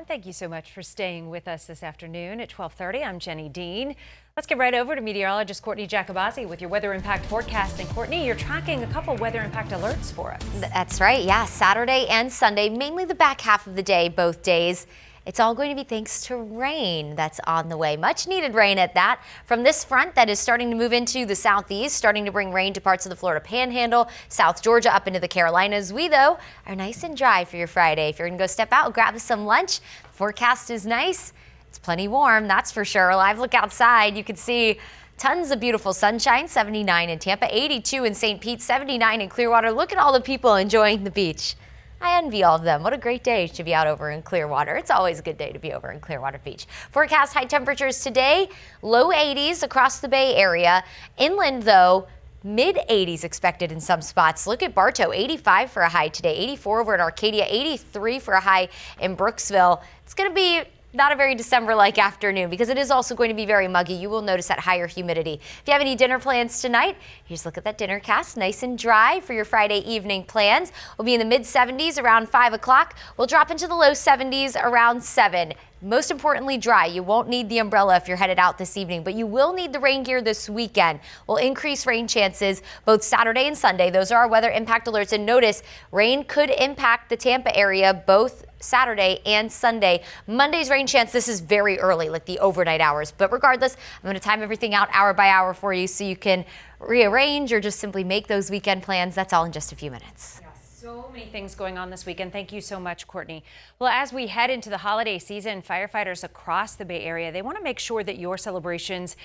And thank you so much for staying with us this afternoon at 12:30. I'm Jenny Dean. Let's get right over to meteorologist Courtney Jacobazzi with your weather impact forecast. And Courtney, you're tracking a couple weather impact alerts for us. That's right. Yeah, Saturday and Sunday, mainly the back half of the day, both days. It's all going to be thanks to rain that's on the way. Much needed rain at that. From this front that is starting to move into the southeast, starting to bring rain to parts of the Florida Panhandle, South Georgia, up into the Carolinas. We, though, are nice and dry for your Friday. If you're going to go step out, grab some lunch. The forecast is nice. It's plenty warm, that's for sure. Live look outside, you can see tons of beautiful sunshine, 79 in Tampa, 82 in St. Pete, 79 in Clearwater. Look at all the people enjoying the beach. I envy all of them. What a great day to be out over in Clearwater. It's always a good day to be over in Clearwater Beach. Forecast high temperatures today, low 80s across the Bay Area. Inland, though, mid 80s expected in some spots. Look at Bartow, 85 for a high today, 84 over in Arcadia, 83 for a high in Brooksville. It's going to be not a very December-like afternoon because it is also going to be very muggy. You will notice that higher humidity. If you have any dinner plans tonight, here's a look at that dinner cast. Nice and dry for your Friday evening plans. We'll be in the mid-70s around 5 o'clock. We'll drop into the low 70s around 7. Most importantly, dry. You won't need the umbrella if you're headed out this evening, but you will need the rain gear this weekend. We'll increase rain chances both Saturday and Sunday. Those are our weather impact alerts. And notice, rain could impact the Tampa area both Saturday and Sunday. Monday's rain chance, this is very early, like the overnight hours. But regardless, I'm going to time everything out hour by hour for you so you can rearrange or just simply make those weekend plans. That's all in just a few minutes. So many things going on this weekend. Thank you so much, Courtney. Well, as we head into the holiday season, firefighters across the Bay Area, they want to make sure that your celebrations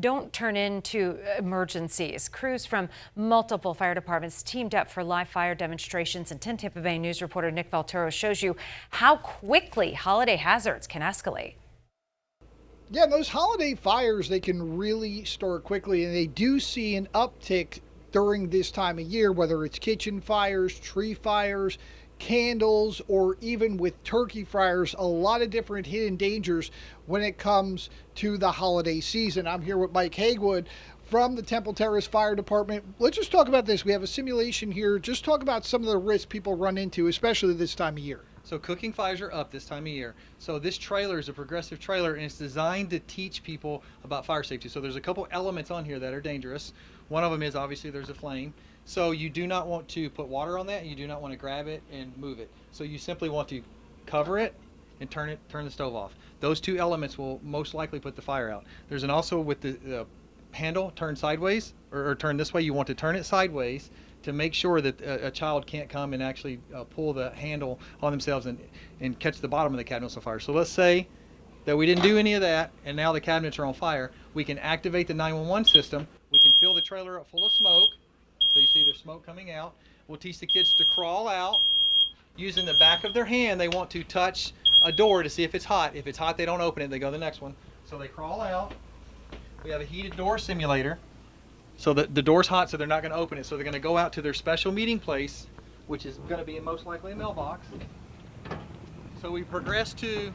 don't turn into emergencies. Crews from multiple fire departments teamed up for live fire demonstrations, and 10 Tampa Bay News reporter Nick Valtero shows you how quickly holiday hazards can escalate. Yeah, those holiday fires, they can really start quickly, and they do see an uptick during this time of year, whether it's kitchen fires, tree fires, candles, or even with turkey fires. A lot of different hidden dangers when it comes to the holiday season. I'm here with Mike Haywood from the Temple Terrace Fire Department. Let's just talk about this. We have a simulation here. Just talk about some of the risks people run into, especially this time of year. So cooking fires are up this time of year. So this trailer is a progressive trailer, and it's designed to teach people about fire safety. So there's a couple elements on here that are dangerous. One of them is obviously there's a flame. So you do not want to put water on that, and you do not want to grab it and move it. So you simply want to cover it and turn the stove off. Those two elements will most likely put the fire out. There's an also with the handle turned sideways or turn this way. You want to turn it sideways to make sure that a child can't come and actually pull the handle on themselves and catch the bottom of the cabinets on fire. So let's say that we didn't do any of that, and now the cabinets are on fire. We can activate the 911 system. We can fill the trailer up full of smoke. So you see there's smoke coming out. We'll teach the kids to crawl out. Using the back of their hand, they want to touch a door to see if it's hot. If it's hot, they don't open it. They go to the next one. So they crawl out. We have a heated door simulator. So the door's hot, so they're not going to open it. So they're going to go out to their special meeting place, which is going to be most likely a mailbox. So we progress to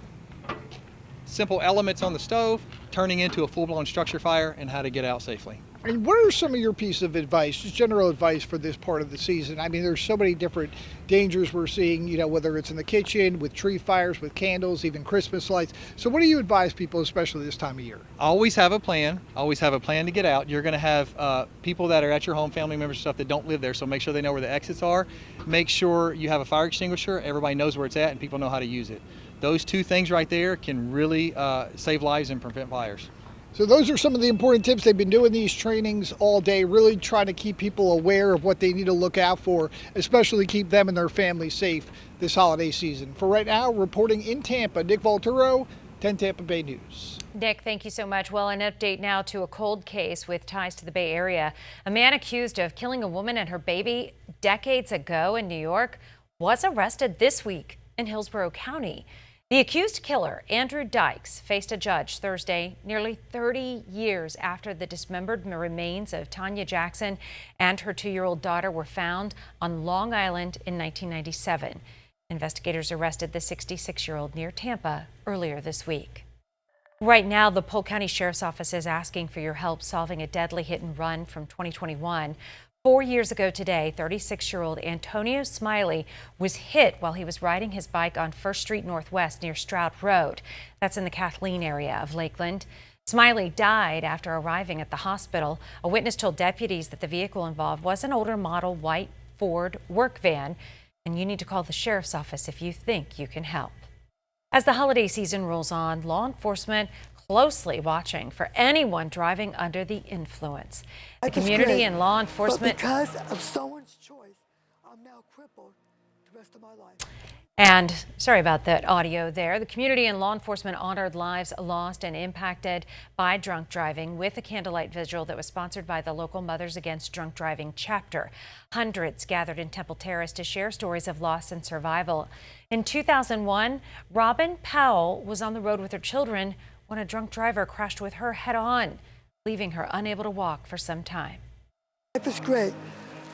simple elements on the stove, turning into a full-blown structure fire, and how to get out safely. And what are some of your pieces of advice, just general advice for this part of the season? I mean, there's so many different dangers we're seeing, whether it's in the kitchen, with tree fires, with candles, even Christmas lights. So what do you advise people, especially this time of year? Always have a plan. Always have a plan to get out. You're going to have people that are at your home, family members and stuff that don't live there, so make sure they know where the exits are. Make sure you have a fire extinguisher. Everybody knows where it's at, and people know how to use it. Those two things right there can really save lives and prevent fires. So those are some of the important tips. They've been doing these trainings all day, really trying to keep people aware of what they need to look out for, especially keep them and their families safe this holiday season. For right now, reporting in Tampa, Nick Valtero, 10 Tampa Bay News. Nick, thank you so much. Well, an update now to a cold case with ties to the Bay Area. A man accused of killing a woman and her baby decades ago in New York was arrested this week in Hillsborough County. The accused killer, Andrew Dykes, faced a judge Thursday, nearly 30 years after the dismembered remains of Tanya Jackson and her 2-year-old daughter were found on Long Island in 1997. Investigators arrested the 66-year-old near Tampa earlier this week. Right now, the Polk County Sheriff's Office is asking for your help solving a deadly hit and run from 2021. 4 years ago today, 36-year-old Antonio Smiley was hit while he was riding his bike on First Street Northwest near Stroud Road. That's in the Kathleen area of Lakeland. Smiley died after arriving at the hospital. A witness told deputies that the vehicle involved was an older model white Ford work van, and you need to call the sheriff's office if you think you can help. As the holiday season rolls on, law enforcement closely watching for anyone driving under the influence. The community and law enforcement. But because of someone's choice, I'm now crippled the rest of my life. And sorry about that audio there. The community and law enforcement honored lives lost and impacted by drunk driving with a candlelight vigil that was sponsored by the local Mothers Against Drunk Driving chapter. Hundreds gathered in Temple Terrace to share stories of loss and survival. In 2001, Robin Powell was on the road with her children when a drunk driver crashed with her head on, leaving her unable to walk for some time. Life is great,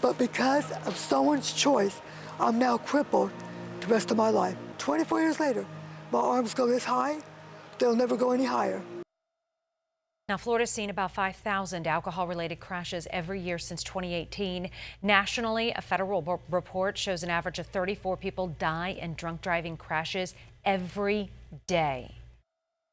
but because of someone's choice, I'm now crippled the rest of my life. 24 years later, my arms go this high, they'll never go any higher. Now, Florida's seen about 5,000 alcohol-related crashes every year since 2018. Nationally, a federal report shows an average of 34 people die in drunk driving crashes every day.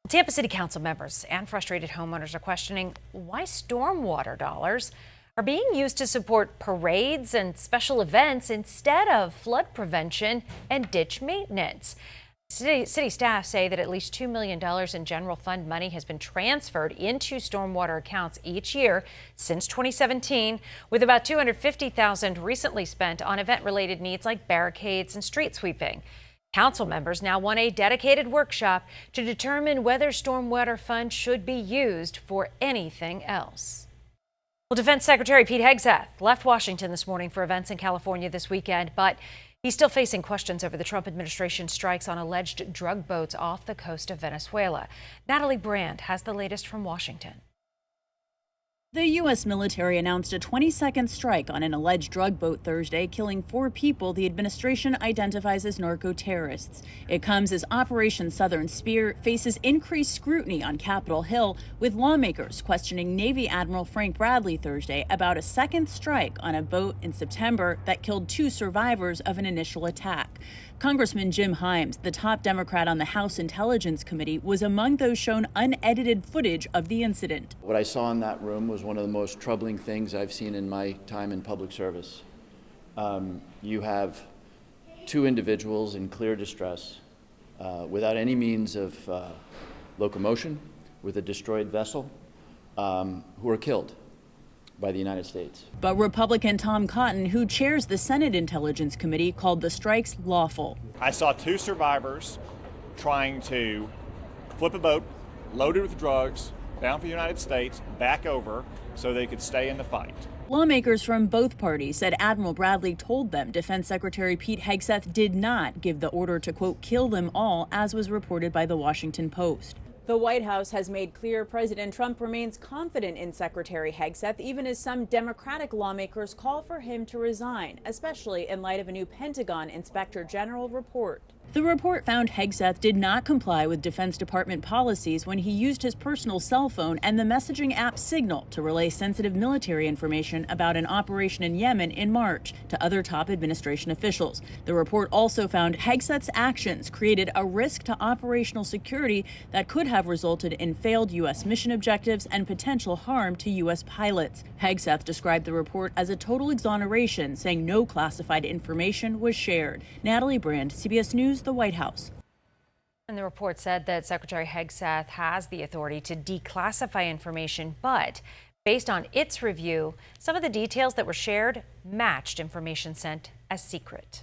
Tampa City Council members and frustrated homeowners are questioning why stormwater dollars are being used to support parades and special events instead of flood prevention and ditch maintenance. City staff say that at least $2 million in general fund money has been transferred into stormwater accounts each year since 2017, with about $250,000 recently spent on event-related needs like barricades and street sweeping. Council members now want a dedicated workshop to determine whether stormwater funds should be used for anything else. Well, Defense Secretary Pete Hegseth left Washington this morning for events in California this weekend, but he's still facing questions over the Trump administration strikes on alleged drug boats off the coast of Venezuela. Natalie Brand has the latest from Washington. The U.S. military announced a 20-second strike on an alleged drug boat Thursday, killing 4 people the administration identifies as narco-terrorists. It comes as Operation Southern Spear faces increased scrutiny on Capitol Hill, with lawmakers questioning Navy Admiral Frank Bradley Thursday about a second strike on a boat in September that killed 2 survivors of an initial attack. Congressman Jim Himes, the top Democrat on the House Intelligence Committee, was among those shown unedited footage of the incident. What I saw in that room was one of the most troubling things I've seen in my time in public service. You have 2 individuals in clear distress, without any means of locomotion, with a destroyed vessel, who were killed by the United States. But Republican Tom Cotton, who chairs the Senate Intelligence Committee, called the strikes lawful. I saw 2 survivors trying to flip a boat loaded with drugs down for the United States, back over so they could stay in the fight. Lawmakers from both parties said Admiral Bradley told them Defense Secretary Pete Hegseth did not give the order to, quote, kill them all, as was reported by the Washington Post. The White House has made clear President Trump remains confident in Secretary Hegseth, even as some Democratic lawmakers call for him to resign, especially in light of a new Pentagon Inspector General report. The report found Hegseth did not comply with Defense Department policies when he used his personal cell phone and the messaging app Signal to relay sensitive military information about an operation in Yemen in March to other top administration officials. The report also found Hegseth's actions created a risk to operational security that could have resulted in failed U.S. mission objectives and potential harm to U.S. pilots. Hegseth described the report as a total exoneration, saying no classified information was shared. Natalie Brand, CBS News, the White House. And the report said that Secretary Hegseth has the authority to declassify information, but based on its review, some of the details that were shared matched information sent as secret.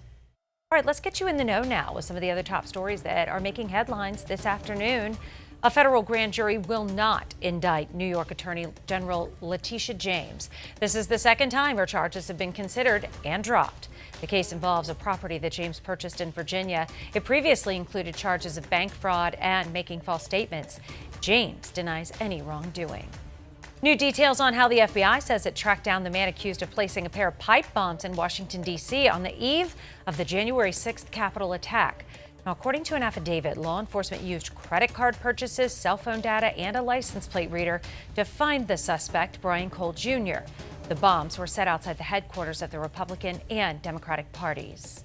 All right, let's get you in the know now with some of the other top stories that are making headlines this afternoon. A federal grand jury will not indict New York Attorney General Letitia James. This is the second time her charges have been considered and dropped. The case involves a property that James purchased in Virginia. It previously included charges of bank fraud and making false statements. James denies any wrongdoing. New details on how the FBI says it tracked down the man accused of placing a pair of pipe bombs in Washington, D.C. on the eve of the January 6th Capitol attack. Now, according to an affidavit, law enforcement used credit card purchases, cell phone data, and a license plate reader to find the suspect, Brian Cole Jr. The bombs were set outside the headquarters of the Republican and Democratic parties.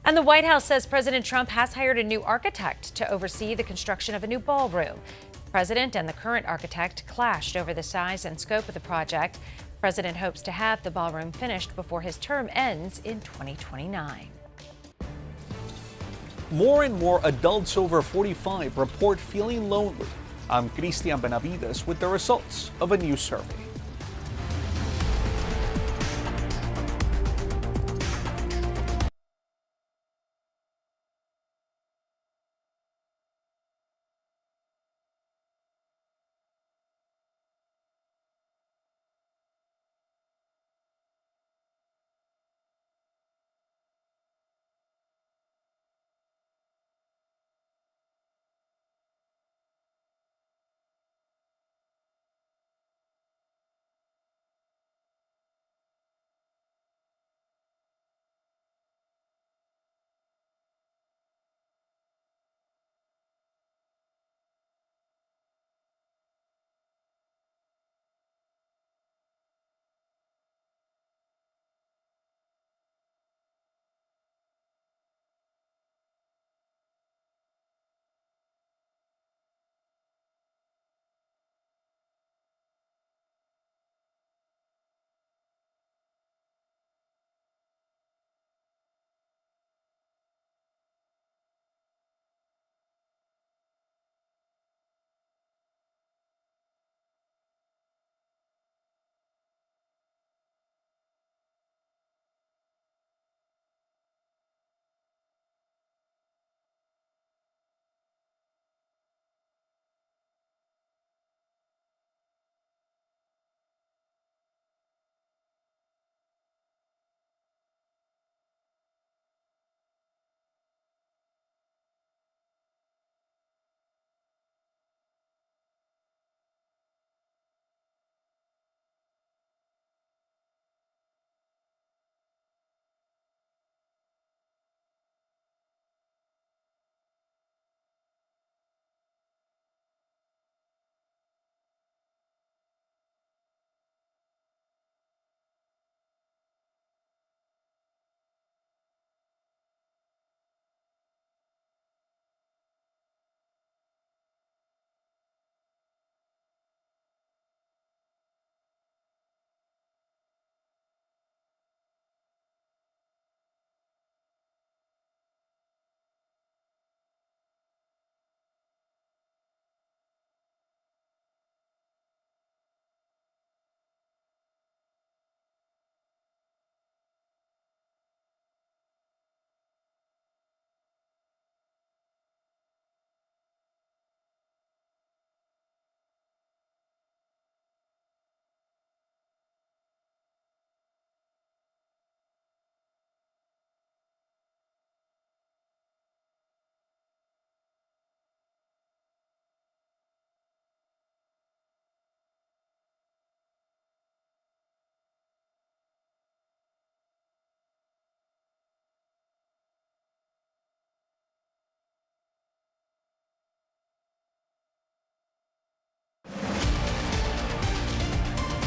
And the White House says President Trump has hired a new architect to oversee the construction of a new ballroom. The president and the current architect clashed over the size and scope of the project. The president hopes to have the ballroom finished before his term ends in 2029. More and more adults over 45 report feeling lonely. I'm Cristian Benavides with the results of a new survey.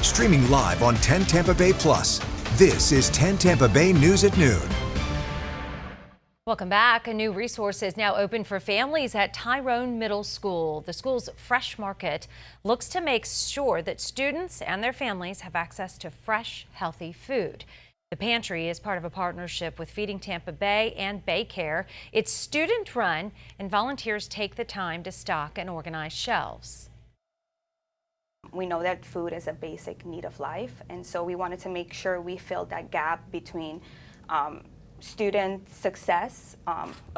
Streaming live on 10 Tampa Bay Plus. This is 10 Tampa Bay News at noon. Welcome back. A new resource is now open for families at Tyrone Middle School. The school's Fresh Market looks to make sure that students and their families have access to fresh, healthy food. The pantry is part of a partnership with Feeding Tampa Bay and Bay Care. It's student-run, and volunteers take the time to stock and organize shelves. We know that food is a basic need of life, and so we wanted to make sure we filled that gap between student success,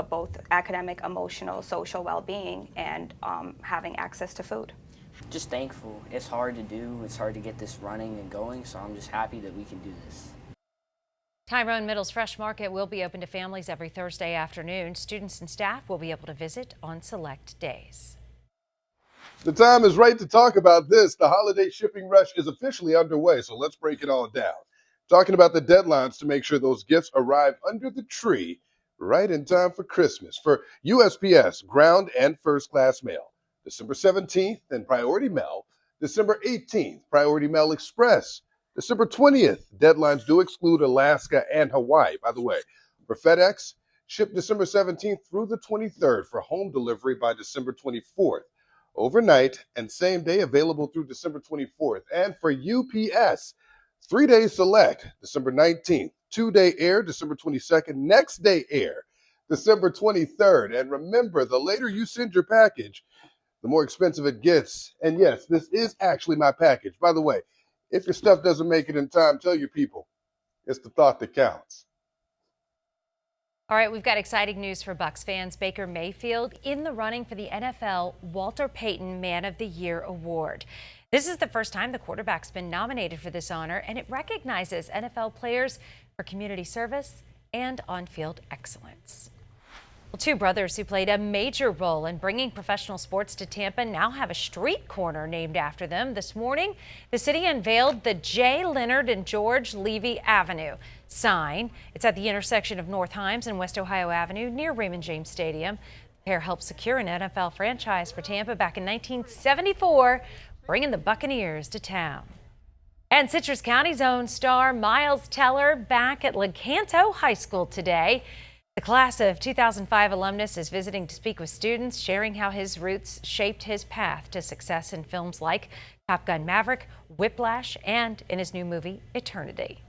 both academic, emotional, social well-being, and having access to food. Just thankful. It's hard to do. It's hard to get this running and going, so I'm just happy that we can do this. Tyrone Middle's Fresh Market will be open to families every Thursday afternoon. Students and staff will be able to visit on select days. The time is right to talk about this. The holiday shipping rush is officially underway, so let's break it all down. Talking about the deadlines to make sure those gifts arrive under the tree right in time for Christmas. For USPS Ground and First Class Mail, December 17th and Priority Mail, December 18th, Priority Mail Express, December 20th, deadlines do exclude Alaska and Hawaii. By the way, for FedEx, ship December 17th through the 23rd for home delivery by December 24th. Overnight and same day available through December 24th. And for UPS, 3 days select, December 19th, 2-day air, December 22nd, next day air, December 23rd. And remember, the later you send your package, the more expensive it gets. And yes, this is actually my package. By the way, if your stuff doesn't make it in time, tell your people. It's the thought that counts. All right, we've got exciting news for Bucs fans. Baker Mayfield in the running for the NFL Walter Payton Man of the Year award. This is the first time the quarterback's been nominated for this honor, and it recognizes NFL players for community service and on-field excellence. Well, two brothers who played a major role in bringing professional sports to Tampa now have a street corner named after them. This morning, the city unveiled the J. Leonard and George Levy Avenue sign. It's at the intersection of North Himes and West Ohio Avenue near Raymond James Stadium. The pair helped secure an NFL franchise for Tampa back in 1974, bringing the Buccaneers to town. And Citrus County's own star Miles Teller back at Lecanto High School today. The class of 2005 alumnus is visiting to speak with students, sharing how his roots shaped his path to success in films like Top Gun Maverick, Whiplash, and in his new movie, Eternity.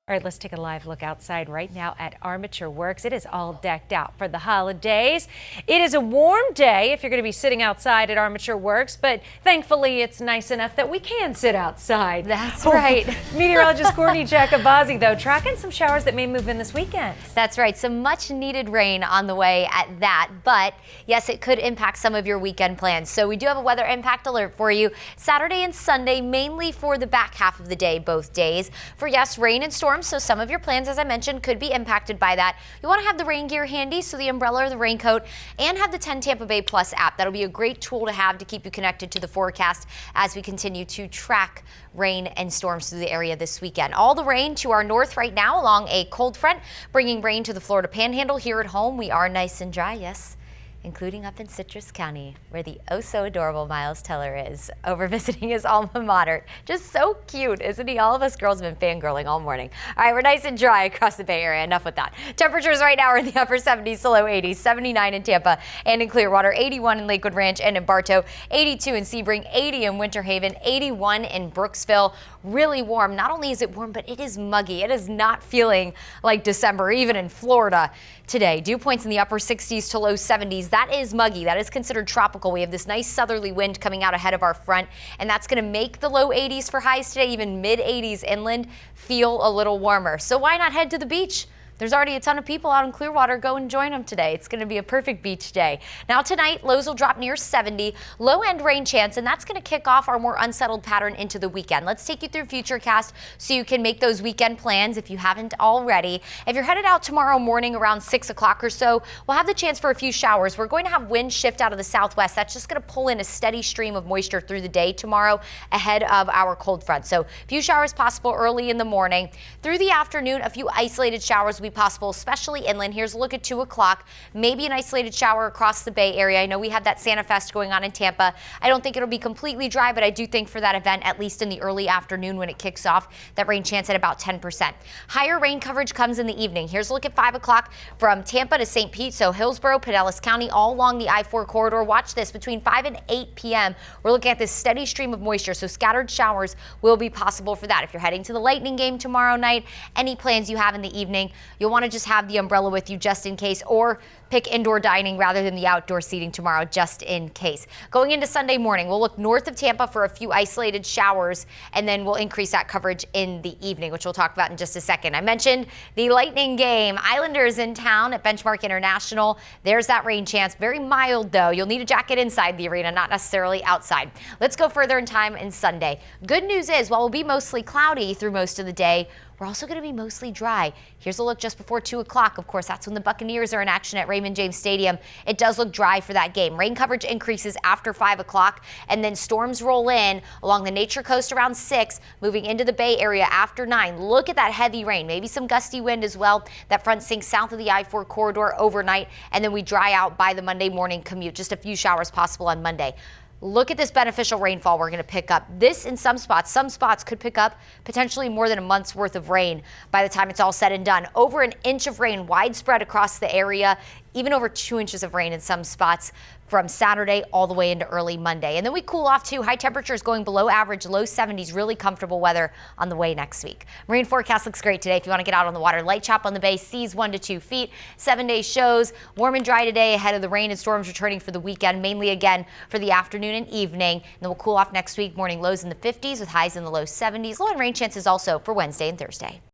All right, let's take a live look outside right now at Armature Works. It is all decked out for the holidays. It is a warm day if you're going to be sitting outside at Armature Works, but thankfully it's nice enough that we can sit outside. That's right. Meteorologist Courtney Jacobazi, though, tracking some showers that may move in this weekend. That's right. Some much needed rain on the way at that. But yes, it could impact some of your weekend plans. So we do have a weather impact alert for you Saturday and Sunday, mainly for the back half of the day, both days. For yes, rain and storms. So some of your plans, as I mentioned, could be impacted by that. You want to have the rain gear handy, so the umbrella or the raincoat, and have the 10 Tampa Bay Plus app. That'll be a great tool to have to keep you connected to the forecast as we continue to track rain and storms through the area this weekend. All the rain to our north right now along a cold front, bringing rain to the Florida Panhandle. Here at home, we are nice and dry, yes, including up in Citrus County, where the oh-so-adorable Miles Teller is, over visiting his alma mater. Just so cute, isn't he? All of us girls have been fangirling all morning. All right, we're nice and dry across the Bay Area. Enough with that. Temperatures right now are in the upper 70s to low 80s, 79 in Tampa and in Clearwater, 81 in Lakewood Ranch and in Bartow, 82 in Sebring, 80 in Winter Haven, 81 in Brooksville. Really warm. Not only is it warm, but it is muggy. It is not feeling like December, even in Florida today. Dew points in the upper 60s to low 70s. That is muggy. That is considered tropical. We have this nice southerly wind coming out ahead of our front, and that's going to make the low 80s for highs today, even mid 80s inland, feel a little warmer. So why not head to the beach? There's already a ton of people out in Clearwater. Go and join them today. It's going to be a perfect beach day. Now tonight, lows will drop near 70, low end rain chance, and that's going to kick off our more unsettled pattern into the weekend. Let's take you through Futurecast so you can make those weekend plans if you haven't already. If you're headed out tomorrow morning around 6 o'clock or so, we'll have the chance for a few showers. We're going to have wind shift out of the southwest. That's just going to pull in a steady stream of moisture through the day tomorrow ahead of our cold front. So a few showers possible early in the morning. Through the afternoon, a few isolated showers will be possible, especially inland. Here's a look at 2 o'clock. Maybe an isolated shower across the Bay Area. I know we have that Santa Fest going on in Tampa. I don't think it'll be completely dry, but I do think for that event, at least in the early afternoon when it kicks off, that rain chance at about 10%. Higher rain coverage comes in the evening. Here's a look at 5 o'clock from Tampa to St. Pete, so Hillsborough, Pinellas County, all along the I-4 corridor. Watch this. Between 5 and 8 p.m., we're looking at this steady stream of moisture, so scattered showers will be possible for that. If you're heading to the Lightning game tomorrow night, any plans you have in the evening, you'll want to just have the umbrella with you just in case, or pick indoor dining rather than the outdoor seating tomorrow just in case. Going into Sunday morning, we'll look north of Tampa for a few isolated showers, and then we'll increase that coverage in the evening, which we'll talk about in just a second. I mentioned the Lightning game. Islanders in town at Benchmark International. There's that rain chance. Very mild, though. You'll need a jacket inside the arena, not necessarily outside. Let's go further in time in Sunday. Good news is, while we'll be mostly cloudy through most of the day, we're also going to be mostly dry. Here's a look just before 2 o'clock. Of course, that's when the Buccaneers are in action at Raymond James Stadium. It does look dry for that game. Rain coverage increases after 5 o'clock, and then storms roll in along the Nature Coast around 6, moving into the Bay Area after 9. Look at that heavy rain, maybe some gusty wind as well. That front sinks south of the I-4 corridor overnight, and then we dry out by the Monday morning commute. Just a few showers possible on Monday. Look at this beneficial rainfall we're going to pick up. This in some spots could pick up potentially more than a month's worth of rain by the time it's all said and done. Over an inch of rain widespread across the area, even over 2 inches of rain in some spots from Saturday all the way into early Monday. And then we cool off too. High temperatures going below average, low 70s, really comfortable weather on the way next week. Marine forecast looks great today if you want to get out on the water. Light chop on the bay, seas 1 to 2 feet. 7-day shows, warm and dry today ahead of the rain and storms returning for the weekend, mainly again for the afternoon and evening. And then we'll cool off next week, morning lows in the 50s with highs in the low 70s. Low and rain chances also for Wednesday and Thursday.